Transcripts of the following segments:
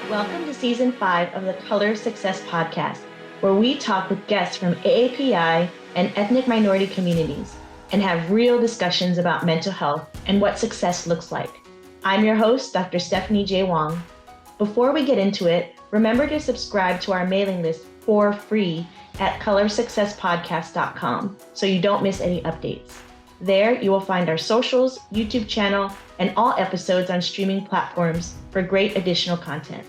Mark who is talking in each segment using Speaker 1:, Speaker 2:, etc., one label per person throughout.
Speaker 1: Welcome to Season 5 of the Color Success Podcast, where we talk with guests from AAPI and ethnic minority communities and have real discussions about mental health and what success looks like. I'm your host, Dr. Stephanie J. Wong. Before we get into it, remember to subscribe to our mailing list for free at colorsuccesspodcast.com so you don't miss any updates. There, you will find our socials, YouTube channel, and all episodes on streaming platforms for great additional content.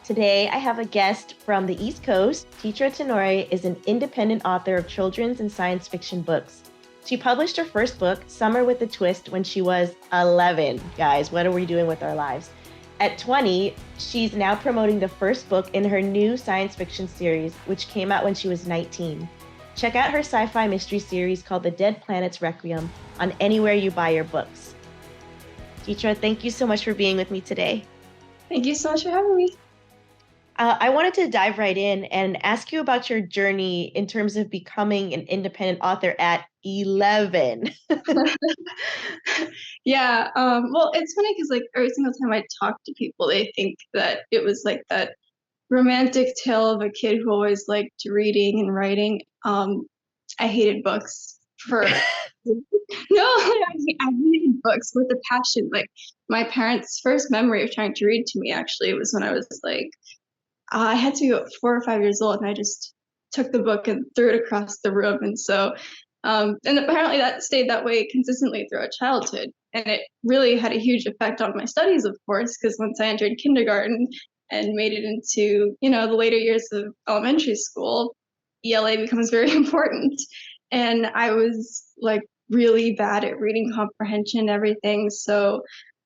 Speaker 1: Today, I have a guest from the East Coast. Citra Tenore is an independent author of children's and science fiction books. She published her first book, Summer with a Twist, when she was 11. Guys, what are we doing with our lives? At 20, she's now promoting the first book in her new science fiction series, which came out when she was 19. Check out her sci-fi mystery series called The Dead Planet's Requiem on anywhere you buy your books. Citra, thank you so much for being with me today.
Speaker 2: Thank you so much for having me.
Speaker 1: I wanted to dive right in and ask you about your journey in terms of becoming an independent author at 11.
Speaker 2: Yeah, well, it's funny because like every single time I talk to people, they think that it was like that romantic tale of a kid who always liked reading and writing. I hated books for no, I hated books with a passion. Like my parents' first memory of trying to read to me actually was when I was like I had to be 4 or 5 years old, and I just took the book and threw it across the room. And so, and apparently that stayed that way consistently throughout childhood. And it really had a huge effect on my studies, of course, because once I entered kindergarten and made it into, the later years of elementary school, ELA becomes very important. And I was like really bad at reading comprehension and everything. So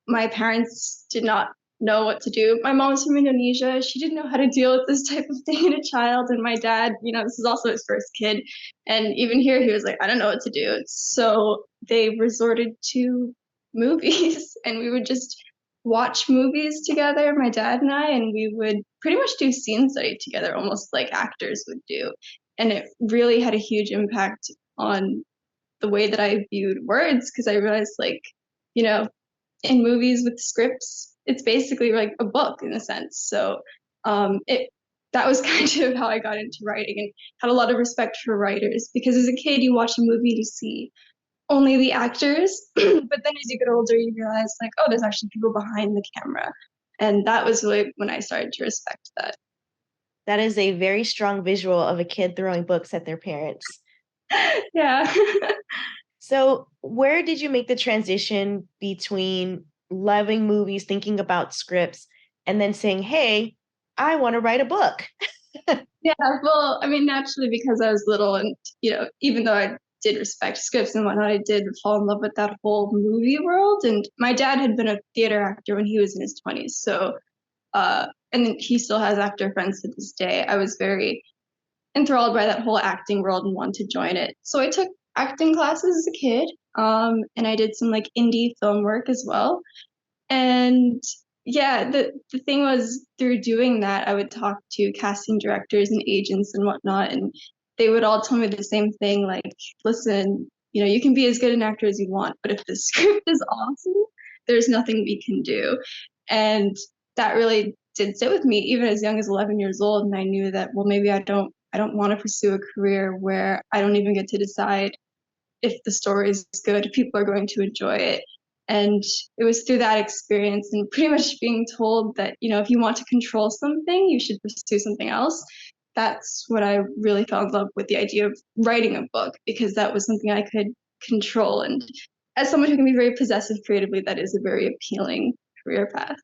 Speaker 2: my parents did not know what to do. My mom's from Indonesia. She didn't know how to deal with this type of thing in a child. And my dad, this is also his first kid. And even here, he was like, I don't know what to do. So they resorted to movies and we would just watch movies together, my dad and I, and we would pretty much do scene study together, almost like actors would do. And it really had a huge impact on the way that I viewed words because I realized in movies with scripts, it's basically like a book in a sense. So that was kind of how I got into writing and had a lot of respect for writers because as a kid, you watch a movie and you see only the actors, but then as you get older, you realize like, oh, there's actually people behind the camera. And that was really when I started to respect that.
Speaker 1: That is a very strong visual of a kid throwing books at their parents.
Speaker 2: Yeah.
Speaker 1: So where did you make the transition between loving movies, thinking about scripts, and then saying, hey, I want to write a book?
Speaker 2: Yeah, well, I mean, naturally, because I was little and, even though I did respect scripts and whatnot, I did fall in love with that whole movie world. And my dad had been a theater actor when he was in his 20s. So, and he still has actor friends to this day. I was very enthralled by that whole acting world and wanted to join it. So I took acting classes as a kid, and I did some like indie film work as well. And yeah, the thing was through doing that, I would talk to casting directors and agents and whatnot, and they would all tell me the same thing, like, listen, you can be as good an actor as you want, but if the script is awesome, there's nothing we can do. And that really did sit with me even as young as 11 years old. And I knew that, well, maybe I don't want to pursue a career where I don't even get to decide if the story is good, if people are going to enjoy it. And it was through that experience and pretty much being told that, if you want to control something, you should pursue something else. That's what I really fell in love with the idea of writing a book, because that was something I could control. And as someone who can be very possessive creatively, that is a very appealing career path.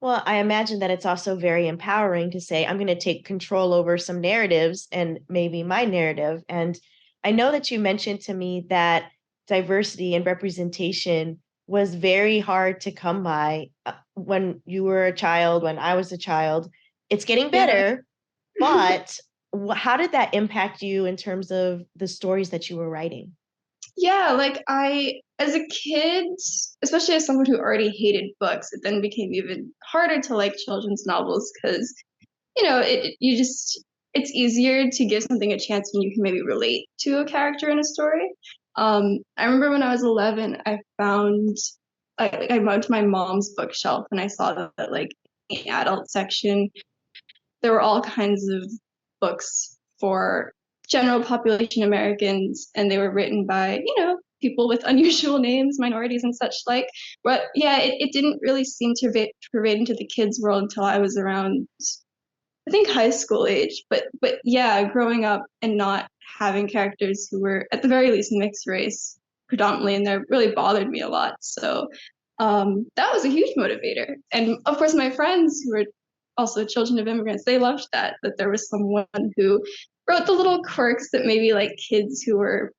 Speaker 1: Well, I imagine that it's also very empowering to say, I'm going to take control over some narratives and maybe my narrative. And I know that you mentioned to me that diversity and representation was very hard to come by when you were a child, when I was a child. It's getting better, but how did that impact you in terms of the stories that you were writing?
Speaker 2: Yeah, like as a kid, especially as someone who already hated books, it then became even harder to like children's novels because, it's easier to give something a chance when you can maybe relate to a character in a story. I remember when I was 11, I found I went to my mom's bookshelf and I saw that like in the adult section, there were all kinds of books for general population Americans, and they were written by, people with unusual names, minorities and such like. But yeah, it didn't really seem to pervade into the kids' world until I was around, I think, high school age. But yeah, growing up and not having characters who were at the very least mixed race predominantly in there really bothered me a lot. So that was a huge motivator. And of course, my friends who were also children of immigrants, they loved that there was someone who wrote the little quirks that maybe like kids who were,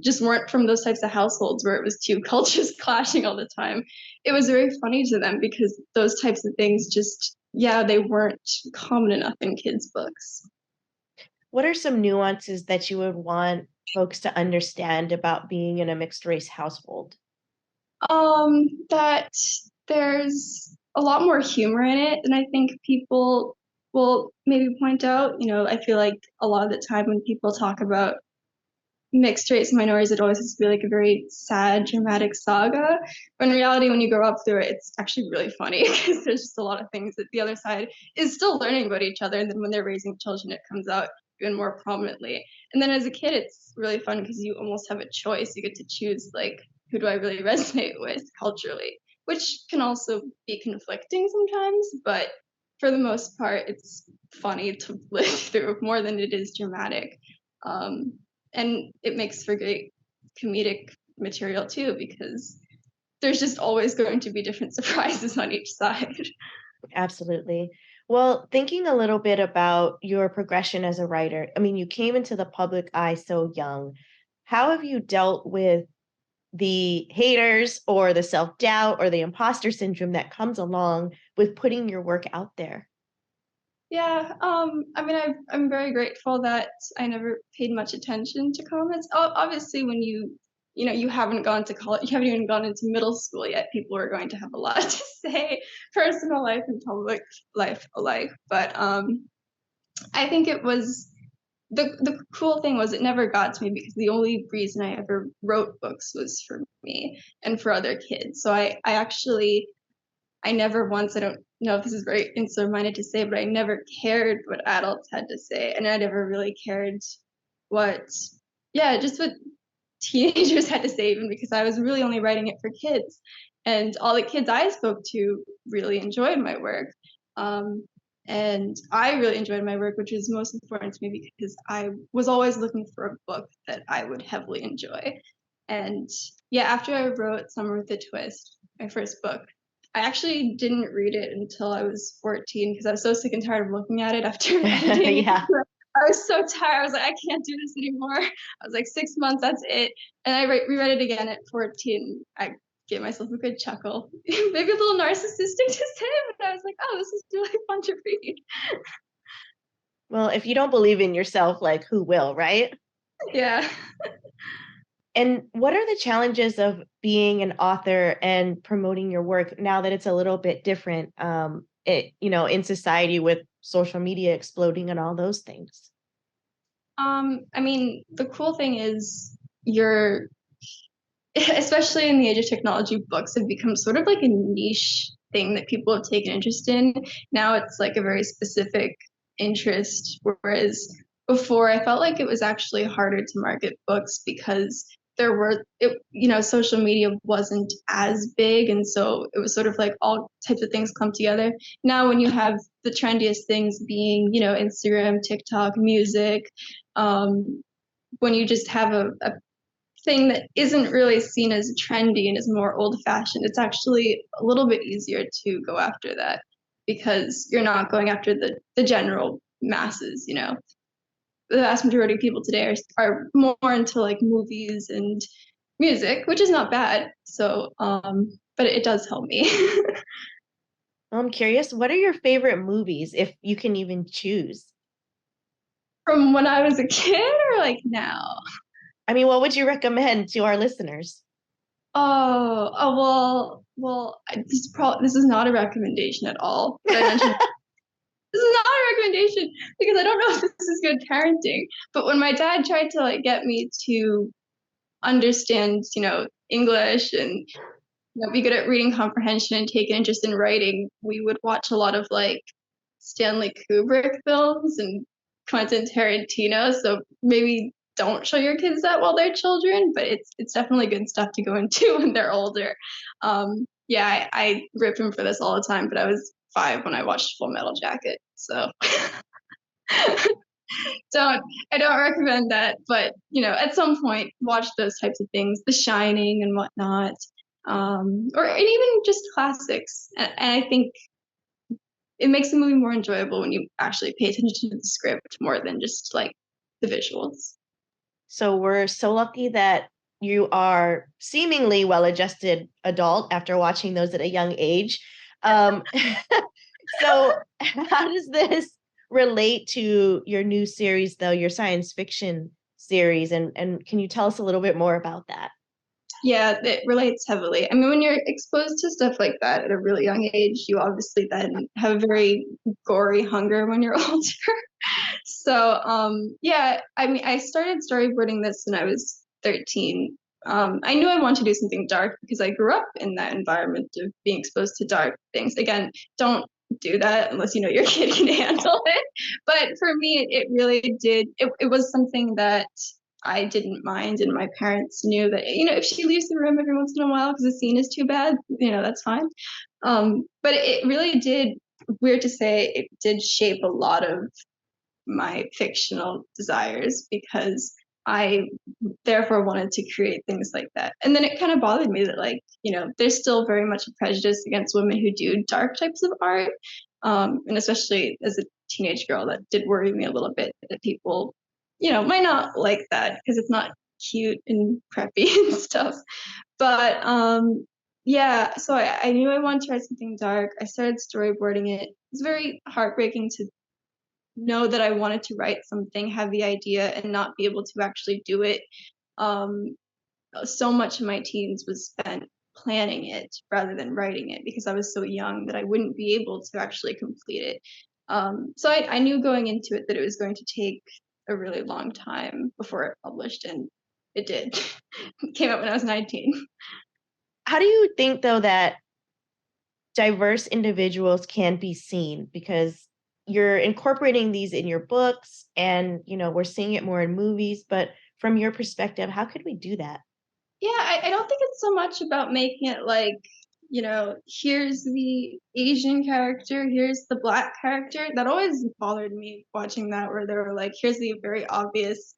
Speaker 2: just weren't from those types of households where it was two cultures clashing all the time. It was very funny to them because those types of things just, yeah, they weren't common enough in kids' books.
Speaker 1: What are some nuances that you would want folks to understand about being in a mixed race household?
Speaker 2: That there's a lot more humor in it than I think people will maybe point out. I feel like a lot of the time when people talk about mixed race minorities, it always has to be like a very sad, dramatic saga. But in reality, when you grow up through it, it's actually really funny because there's just a lot of things that the other side is still learning about each other. And then when they're raising children, it comes out even more prominently. And then as a kid, it's really fun because you almost have a choice. You get to choose, like, who do I really resonate with culturally, which can also be conflicting sometimes. But for the most part, it's funny to live through more than it is dramatic. Um, and it makes for great comedic material too, because there's just always going to be different surprises on each side.
Speaker 1: Absolutely. Well, thinking a little bit about your progression as a writer, I mean, you came into the public eye so young. How have you dealt with the haters or the self-doubt or the imposter syndrome that comes along with putting your work out there?
Speaker 2: Yeah, I mean, I'm very grateful that I never paid much attention to comments. Obviously, when you haven't gone to college, you haven't even gone into middle school yet, people are going to have a lot to say, personal life and public life alike. But I think it was the cool thing was it never got to me because the only reason I ever wrote books was for me and for other kids. So I actually I never once, I don't know if this is very insular minded to say, but I never cared what adults had to say. And I never really cared what, yeah, just what teenagers had to say, even because I was really only writing it for kids. And all the kids I spoke to really enjoyed my work. Um, and I really enjoyed my work, which was most important to me because I was always looking for a book that I would heavily enjoy. And yeah, after I wrote Summer with a Twist, my first book, I actually didn't read it until I was 14 because I was so sick and tired of looking at it after editing.
Speaker 1: Yeah.
Speaker 2: I was so tired. I was like, I can't do this anymore. I was like, 6 months, that's it. And I reread it again at 14. I gave myself a good chuckle. Maybe a little narcissistic to say, but I was like, oh, this is really fun to read.
Speaker 1: Well, if you don't believe in yourself, like who will, right?
Speaker 2: Yeah.
Speaker 1: And what are the challenges of being an author and promoting your work now that it's a little bit different, in society with social media exploding and all those things?
Speaker 2: I mean, the cool thing is you're especially in the age of technology, books have become sort of like a niche thing that people have taken interest in. Now it's like a very specific interest, whereas before I felt like it was actually harder to market books because social media wasn't as big, and so it was sort of like all types of things come together. Now when you have the trendiest things being, Instagram, TikTok, music, when you just have a thing that isn't really seen as trendy and is more old fashioned, it's actually a little bit easier to go after that because you're not going after the general masses. The vast majority of people today are more into like movies and music, which is not bad. So, but it does help me.
Speaker 1: I'm curious, what are your favorite movies, if you can even choose?
Speaker 2: From when I was a kid or like now?
Speaker 1: I mean, what would you recommend to our listeners?
Speaker 2: This is not a recommendation at all. But I mentioned this is not a recommendation because I don't know if this is good parenting. But when my dad tried to like get me to understand, English and be good at reading comprehension and take an interest in writing, we would watch a lot of like Stanley Kubrick films and Quentin Tarantino. So maybe don't show your kids that while they're children, but it's definitely good stuff to go into when they're older. Yeah, I rip him for this all the time, but I was 5 when I watched Full Metal Jacket, so don't I don't recommend that. But at some point, watch those types of things, The Shining and whatnot, or and even just classics. And I think it makes the movie more enjoyable when you actually pay attention to the script more than just like the visuals.
Speaker 1: So we're so lucky that you are seemingly well-adjusted adult after watching those at a young age. Um, so how does this relate to your new series, though, your science fiction series? And can you tell us a little bit more about that?
Speaker 2: Yeah, it relates heavily. I mean, when you're exposed to stuff like that at a really young age, you obviously then have a very gory hunger when you're older. So, yeah, I mean, I started storyboarding this when I was 13. I knew I wanted to do something dark because I grew up in that environment of being exposed to dark things. Again, don't do that unless you know your kid can handle it. But for me, it really did. It was something that I didn't mind, and my parents knew that if she leaves the room every once in a while because the scene is too bad, that's fine. But it really did. Weird to say, it did shape a lot of my fictional desires because I therefore wanted to create things like that. And then it kind of bothered me that there's still very much a prejudice against women who do dark types of art. And especially as a teenage girl, that did worry me a little bit that people, might not like that because it's not cute and preppy and stuff. But yeah, so I knew I wanted to write something dark. I started storyboarding it. It's very heartbreaking to know that I wanted to write something, have the idea, and not be able to actually do it. Um, so much of my teens was spent planning it rather than writing it because I was so young that I wouldn't be able to actually complete it. So I knew going into it that it was going to take a really long time before it published, and it did. It came out when I was 19.
Speaker 1: How do you think, though, that diverse individuals can be seen? Because you're incorporating these in your books and, we're seeing it more in movies, but from your perspective, how could we do that?
Speaker 2: Yeah, I don't think it's so much about making it like, here's the Asian character, here's the Black character. That always bothered me watching that, where they were like, here's the very obvious,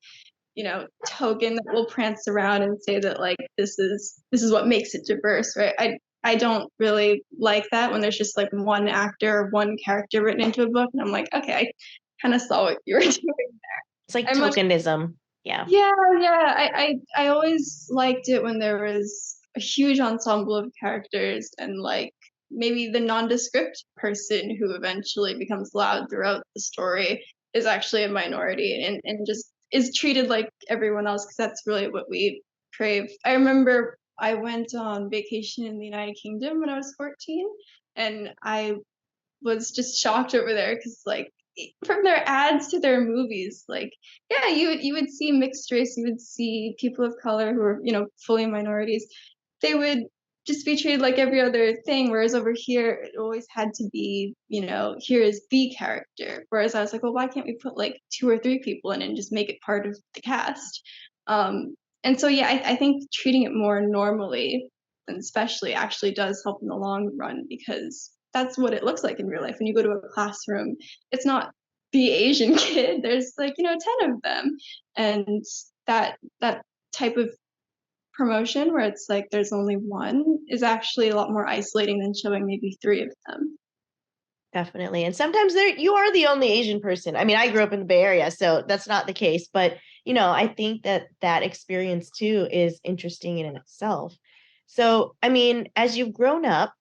Speaker 2: token that will prance around and say that like this is what makes it diverse, right? I don't really like that when there's just like one actor or one character written into a book, and I'm like, okay, I kind of saw what you were doing.
Speaker 1: It's like
Speaker 2: I much
Speaker 1: tokenism. Yeah.
Speaker 2: Yeah, yeah. I always liked it when there was a huge ensemble of characters and like maybe the nondescript person who eventually becomes loud throughout the story is actually a minority and just is treated like everyone else because that's really what we crave. I remember I went on vacation in the United Kingdom when I was 14 and I was just shocked over there because like from their ads to their movies, like yeah, you would see mixed race, you would see people of color who are fully minorities. They would just be treated like every other thing, whereas over here it always had to be here is the character. Whereas I was like, well, why can't we put like 2 or 3 people in and just make it part of the cast? And so yeah, I think treating it more normally and especially actually does help in the long run because that's what it looks like in real life. When you go to a classroom, it's not the Asian kid. There's like, 10 of them. And that type of promotion where it's like there's only one is actually a lot more isolating than showing maybe 3 of them.
Speaker 1: Definitely. And sometimes you are the only Asian person. I mean, I grew up in the Bay Area, so that's not the case. But, I think that experience too is interesting in itself. So, I mean, as you've grown up,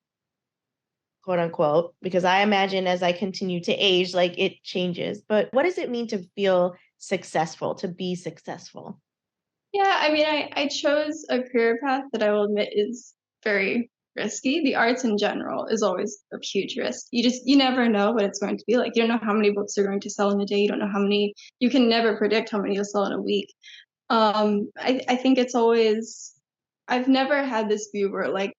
Speaker 1: quote unquote, because I imagine as I continue to age, like it changes. But what does it mean to feel successful, to be successful?
Speaker 2: Yeah, I mean, I chose a career path that I will admit is very risky. The arts in general is always a huge risk. You never know what it's going to be like. You don't know how many books are going to sell in a day. You don't know how many, you can never predict how many you'll sell in a week. I think it's always, I've never had this view where like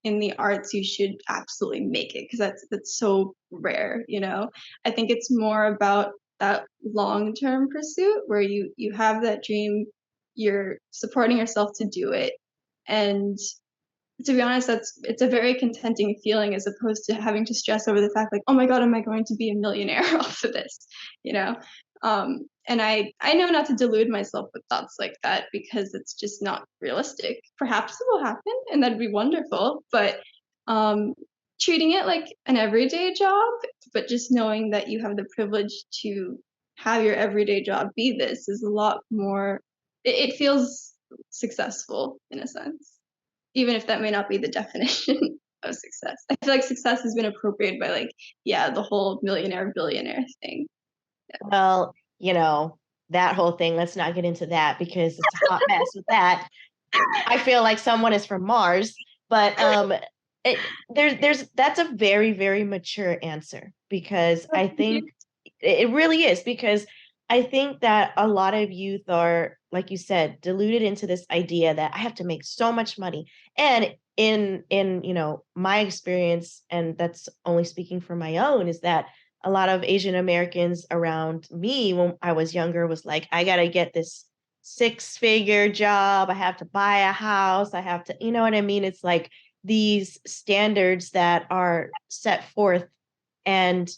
Speaker 2: in the arts, you should absolutely make it, because that's so rare, you know. I think it's more about that long-term pursuit where you have that dream, you're supporting yourself to do it, and to be honest, it's a very contenting feeling, as opposed to having to stress over the fact like, oh my god, am I going to be a millionaire off of this, you know. And I know not to delude myself with thoughts like that, because it's just not realistic. Perhaps it will happen and that'd be wonderful, but um treating it like an everyday job, but just knowing that you have the privilege to have your everyday job be this, is a lot more, it feels successful in a sense, even if that may not be the definition of success. I feel like success has been appropriated by, like, yeah, the whole millionaire billionaire thing.
Speaker 1: Well, that whole thing, let's not get into that because it's a hot mess with that. I feel like someone is from Mars, but there's that's a very, very mature answer, because I think it really is, because I think that a lot of youth are, like you said, deluded into this idea that I have to make so much money. And in my experience, and that's only speaking for my own, is that a lot of Asian Americans around me when I was younger was like, I gotta get this six-figure job, I have to buy a house, I have to, you know what I mean? It's like these standards that are set forth, and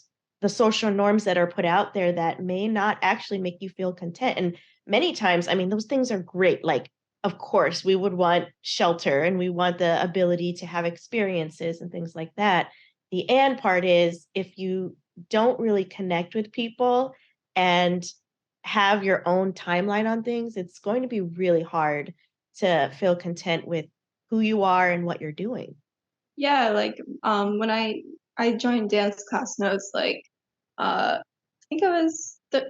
Speaker 1: the social norms that are put out there that may not actually make you feel content. And many times, I mean, those things are great. Like, of course, we would want shelter and we want the ability to have experiences and things like that. The and part is, if you don't really connect with people and have your own timeline on things, it's going to be really hard to feel content with who you are and what you're doing.
Speaker 2: Yeah, like when I joined dance class, and I was like, I think I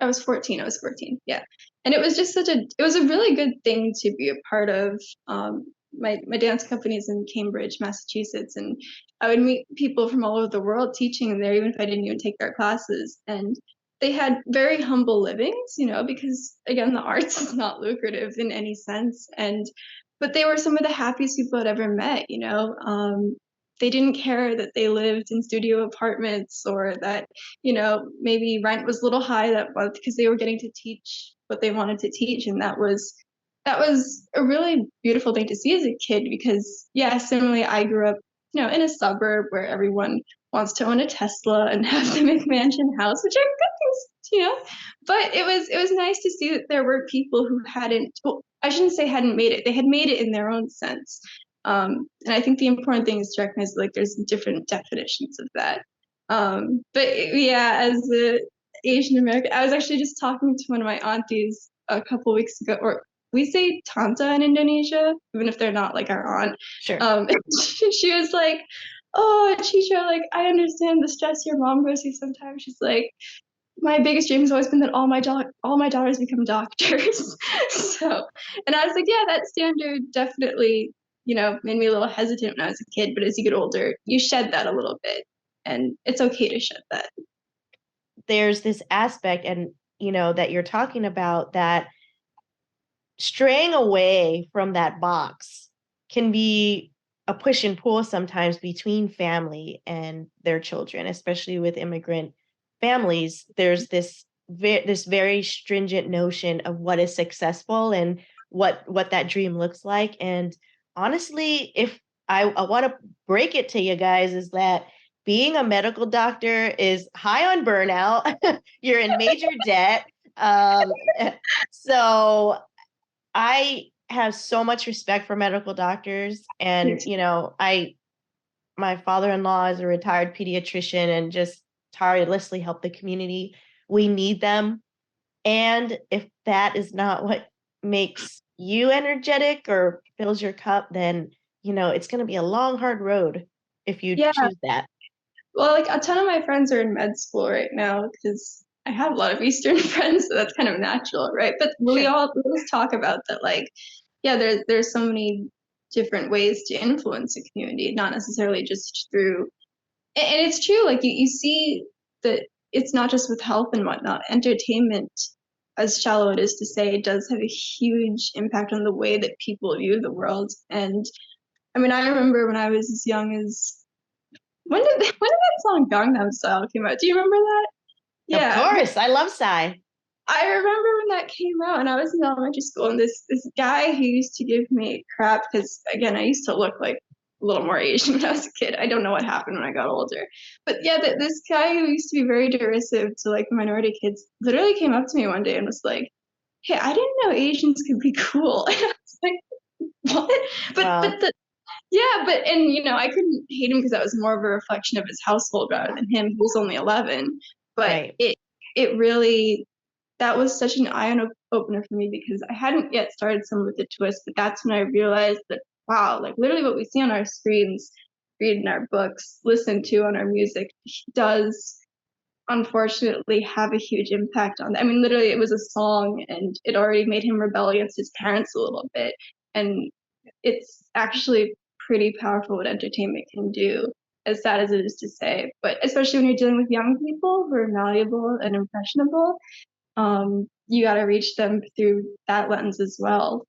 Speaker 2: was 14. I was 14. Yeah, and it was just it was a really good thing to be a part of. My dance company's in Cambridge, Massachusetts, and I would meet people from all over the world teaching there, even if I didn't even take their classes. And they had very humble livings, you know, because again, the arts is not lucrative in any sense. And but they were some of the happiest people I'd ever met, you know. They didn't care that they lived in studio apartments, or that, you know, maybe rent was a little high that month, because they were getting to teach what they wanted to teach. And that was a really beautiful thing to see as a kid, because yeah, similarly, I grew up, you know, in a suburb where everyone wants to own a Tesla and have the McMansion house, which are good things, you know. But it was nice to see that there were people who hadn't, well, I shouldn't say hadn't made it, they had made it in their own sense. And I think the important thing is to recognize, like, there's different definitions of that. But yeah, as a Asian American, I was actually just talking to one of my aunties a couple weeks ago, or we say tanta in Indonesia, even if they're not like our aunt.
Speaker 1: Sure.
Speaker 2: She was like, "Oh, Chisha, like, I understand the stress your mom goes through sometimes." She's like, my biggest dream has always been that all my daughters become doctors. So, and I was like, yeah, that standard definitely, you know, made me a little hesitant when I was a kid. But as you get older, you shed that a little bit, and it's okay to shed that.
Speaker 1: There's this aspect, and that you're talking about, that straying away from that box can be a push and pull sometimes between family and their children, especially with immigrant families. There's this very stringent notion of what is successful and what that dream looks like. And honestly, if I want to break it to you guys, is that being a medical doctor is high on burnout. You're in major debt. Um, so I have so much respect for medical doctors, and my father-in-law is a retired pediatrician and just tirelessly help the community. We need them. And if that is not what makes you energetic or fills your cup, then it's going to be a long, hard road if you
Speaker 2: Yeah,
Speaker 1: choose that.
Speaker 2: well, like, a ton of my friends are in med school right now, because I have a lot of Eastern friends, so that's kind of natural, right? But we
Speaker 1: Sure.
Speaker 2: always talk about that, like, yeah, there's so many different ways to influence a community, not necessarily just through. And it's true, like, you see that it's not just with health and whatnot. Entertainment, as shallow it is to say, it does have a huge impact on the way that people view the world. And I mean, I remember when I was as young as when did that song Gangnam Style came out? Do you remember that?
Speaker 1: Of
Speaker 2: Yeah,
Speaker 1: course, I love Psy.
Speaker 2: I remember when that came out, and I was in elementary school, and this guy who used to give me crap because again, I used to look like a little more Asian when I was a kid. I don't know what happened when I got older, but yeah, this guy who used to be very derisive to like minority kids literally came up to me one day and was like, "Hey, I didn't know Asians could be cool." And I was like, "What?"
Speaker 1: Well,
Speaker 2: And I couldn't hate him because that was more of a reflection of his household rather than him, who was only 11. But
Speaker 1: right.
Speaker 2: it really that was such an eye opener for me because I hadn't yet started some with the twist, but that's when I realized that wow, like literally what we see on our screens, read in our books, listen to on our music does unfortunately have a huge impact on. I mean, literally, it was a song, and it already made him rebel against his parents a little bit, and it's actually pretty powerful what entertainment can do. As sad as it is to say, but especially when you're dealing with young people who are malleable and impressionable, you got to reach them through that lens as well.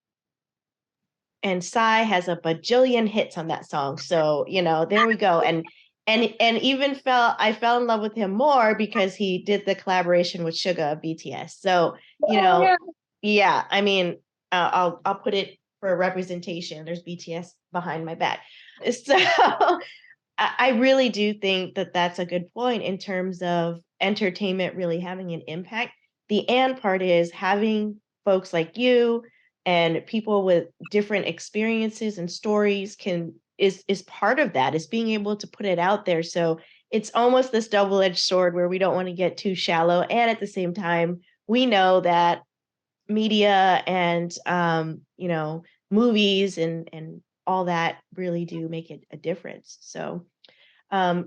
Speaker 1: And Psy has a bajillion hits on that song. So, there we go. And even I fell in love with him more because he did the collaboration with Suga of BTS. So,
Speaker 2: Oh, yeah.
Speaker 1: yeah, I mean, I'll put it for representation. There's BTS behind my back. So I really do think that that's a good point in terms of entertainment really having an impact. The and part is having folks like you and people with different experiences and stories is part of that, is being able to put it out there. So it's almost this double-edged sword where we don't want to get too shallow, and at the same time we know that media and movies and all that really do make it a difference. So
Speaker 2: Yeah.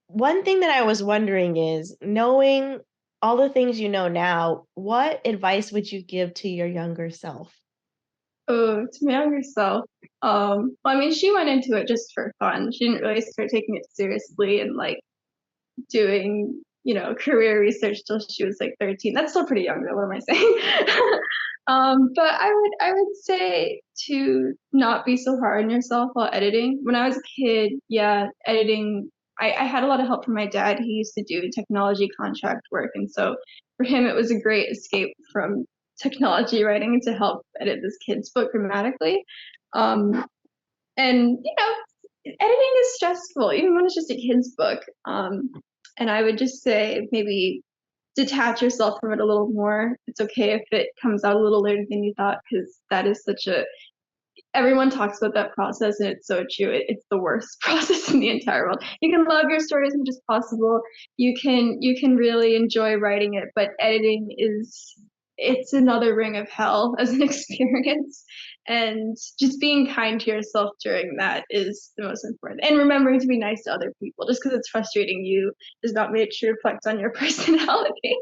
Speaker 1: one thing that I was wondering is, knowing all the things you know now, what advice would you give to your younger self?
Speaker 2: Oh, to my younger self. Well, I mean, she went into it just for fun. She didn't really start taking it seriously and like doing, career research till she was like 13. That's still pretty young, though. What am I saying? But I would say to not be so hard on yourself while editing. When I was a kid, yeah, editing. I had a lot of help from my dad. He used to do technology contract work, and so for him, it was a great escape from technology writing to help edit this kid's book grammatically. Um, and editing is stressful, even when it's just a kid's book. And I would just say maybe detach yourself from it a little more. It's okay if it comes out a little later than you thought, because that is such a everyone talks about that process, and it's so true. It's the worst process in the entire world. You can love your story as much as possible. You can really enjoy writing it, but editing it's another ring of hell as an experience. And just being kind to yourself during that is the most important. And remembering to be nice to other people. Just because it's frustrating you does not make it reflect on your personality.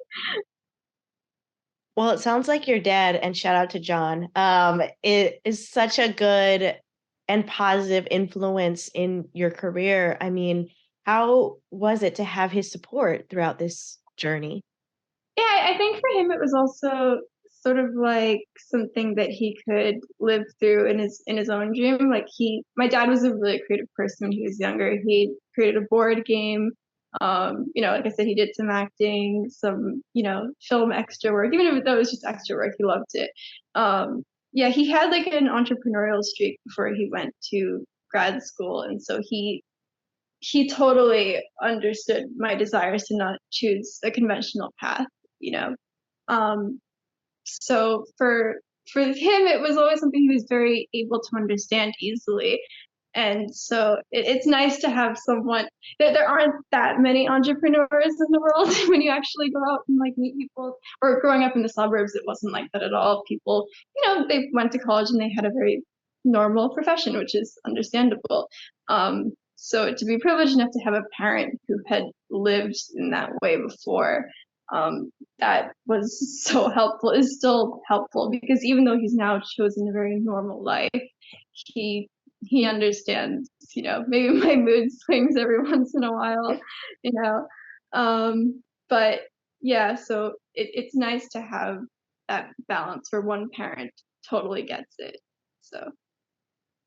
Speaker 1: Well, it sounds like your dad, and shout out to John, it is such a good and positive influence in your career. I mean, how was it to have his support throughout this journey?
Speaker 2: Yeah, I think for him it was also sort of like something that he could live through in his own dream. Like my dad was a really creative person when he was younger. He created a board game. Like I said, he did some acting, some film extra work. Even if that was just extra work, he loved it. Yeah, he had like an entrepreneurial streak before he went to grad school, and so he totally understood my desires to not choose a conventional path, you know. Um, so for him, it was always something he was very able to understand easily. And so it's nice to have someone that there aren't that many entrepreneurs in the world when you actually go out and like meet people. Or growing up in the suburbs, it wasn't like that at all. People, they went to college and they had a very normal profession, which is understandable. So to be privileged enough to have a parent who had lived in that way before, that was so helpful, is still helpful, because even though he's now chosen a very normal life, he he understands, maybe my mood swings every once in a while, you know. But yeah, so it's nice to have that balance where one parent totally gets it. So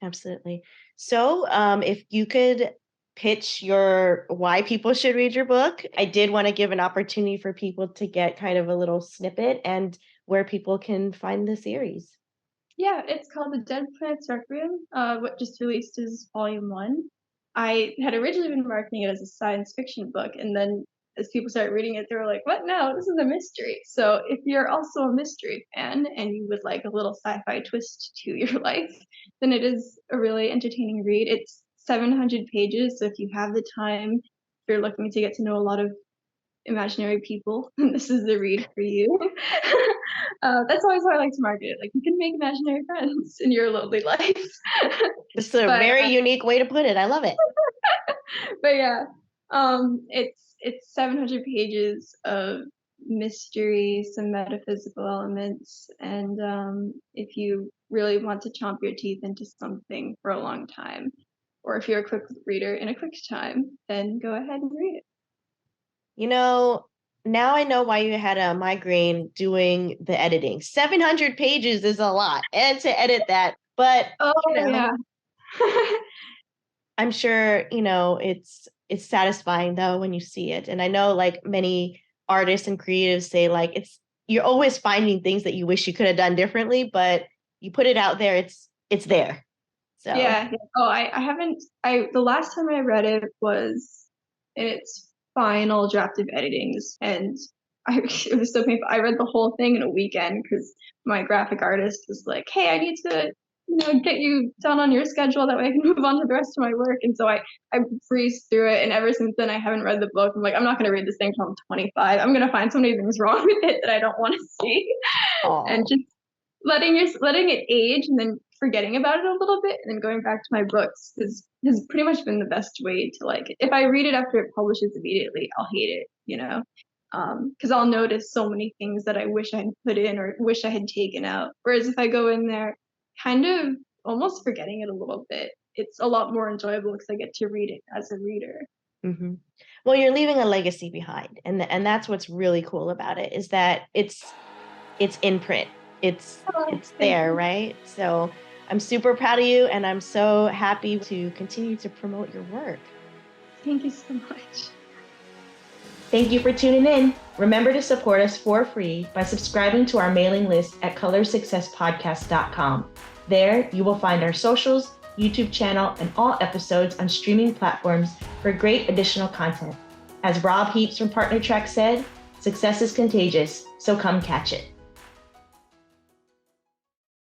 Speaker 3: Absolutely. So, if you could pitch your why people should read your book, I did want to give an opportunity for people to get kind of a little snippet and where people can find the series.
Speaker 2: Yeah, it's called The Dead Planet's Requiem. What just released is volume 1. I had originally been marketing it as a science fiction book, and then as people started reading it, they were like, "What? No, this is a mystery." So if you're also a mystery fan and you would like a little sci-fi twist to your life, then it is a really entertaining read. It's 700 pages, so if you have the time, if you're looking to get to know a lot of imaginary people, this is the read for you. That's always how I like to market it. Like, you can make imaginary friends in your lonely life.
Speaker 3: It's a
Speaker 2: but
Speaker 3: very unique way to put it. I love it.
Speaker 2: but yeah, it's 700 pages of mystery, some metaphysical elements, and if you really want to chomp your teeth into something for a long time, or if you're a quick reader in a quick time, then go ahead and read it.
Speaker 3: You know, now I know why you had a migraine doing the editing. 700 pages is a lot, and to edit that, but
Speaker 2: Oh yeah.
Speaker 3: I'm sure, it's satisfying though when you see it. And I know like many artists and creatives say like you're always finding things that you wish you could have done differently, but you put it out there, it's there. So
Speaker 2: Yeah. Oh, I haven't. The last time I read it was in its final draft of editings, and it was so painful. I read the whole thing in a weekend because my graphic artist was like, "Hey, I need to, get you done on your schedule. That way I can move on to the rest of my work." And so I breezed through it, and ever since then I haven't read the book. I'm like, I'm not going to read this thing until I'm 25. I'm going to find so many things wrong with it that I don't want to see, and just letting it age and then forgetting about it a little bit and then going back to my books has pretty much been the best way to like it. If I read it after it publishes immediately, I'll hate it, because I'll notice so many things that I wish I had put in or wish I had taken out. Whereas if I go in there kind of almost forgetting it a little bit, it's a lot more enjoyable because I get to read it as a reader.
Speaker 3: mhm. Well, you're leaving a legacy behind, and that's what's really cool about it is that it's in print. It's
Speaker 2: Oh,
Speaker 3: it's
Speaker 2: thank
Speaker 3: there,
Speaker 2: you.
Speaker 3: right? So I'm super proud of you, and I'm so happy to continue to promote your work.
Speaker 2: Thank you so much.
Speaker 1: Thank you for tuning in. Remember to support us for free by subscribing to our mailing list at colorsuccesspodcast.com. There, you will find our socials, YouTube channel, and all episodes on streaming platforms for great additional content. As Rob Heaps from Partner Track said, success is contagious, so come catch it.